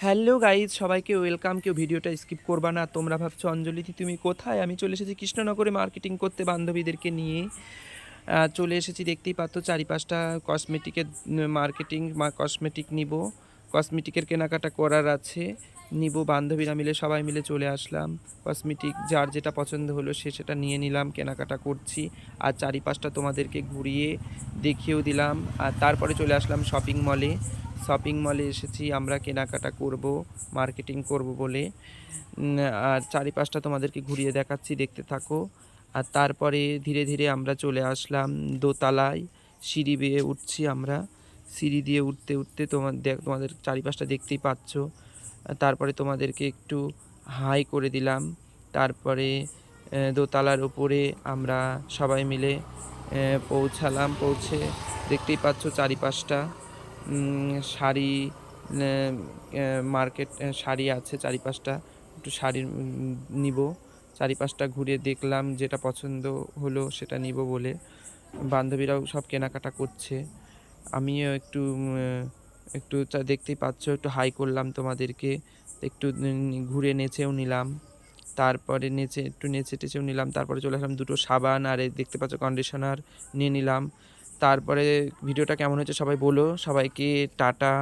Hello guys, সবাইকে welcome. কেউ ভিডিওটা স্কিপ করবা না। তোমরা ভাবছো অঞ্জলিদি তুমি কোথায়? আমি চলে এসেছি কৃষ্ণনগরে মার্কেটিং করতে বান্ধবীদেরকে নিয়ে। চলে এসেছি, দেখতেই পাচ্ছ চারিপাশটা কসমেটিকের মার্কেটিং, কসমেটিক নিব, কসমেটিকের কেনাকাটা করার আছে, নিব। বান্ধবীরা মিলে সবাই মিলে চলে আসলাম। কসমেটিক যার যেটা পছন্দ হলো সে সেটা নিয়ে নিলাম, কেনাকাটা করছি। আর চারিপাশটা তোমাদেরকে ঘুরিয়ে দেখিয়েও দিলাম। আর তারপরে চলে আসলাম শপিং মলে এসেছি আমরা কেনাকাটা করব, মার্কেটিং করব বলে। আর চারিপাশটা তোমাদেরকে ঘুরিয়ে দেখাচ্ছি, দেখতে থাকো। আর তারপরে ধীরে ধীরে আমরা চলে আসলাম দোতলায়। সিঁড়ি বেয়ে উঠছি আমরা, সিঁড়ি দিয়ে উঠতে উঠতে তোমাদের চারিপাশটা দেখতেই পাচ্ছ। তারপরে তোমাদেরকে একটু হাই করে দিলাম। তারপরে দোতলার উপরে আমরা সবাই মিলে পৌঁছালাম। পৌঁছে দেখতেই পাচ্ছ চারিপাশটা শাড়ি, মার্কেট, শাড়ি আছে চারিপাশটা। একটু শাড়ি নিব, চারিপাশটা ঘুরে দেখলাম, যেটা পছন্দ হলো সেটা নিব বলে। বান্ধবীরাও সব কেনাকাটা করছে, আমিও একটু দেখতেই পাচ্ছ, একটু হাই করলাম তোমাদেরকে। একটু ঘুরে নেচেও নিলাম। তারপরে একটু নেচে টেচেও নিলাম। তারপরে চলে আসলাম, দুটো সাবান আর এই দেখতে পাচ্ছ কন্ডিশনার নিয়ে নিলাম। তারপরে ভিডিওটা কেমন হয়েছে সবাই বলো। সবাইকে টাটা।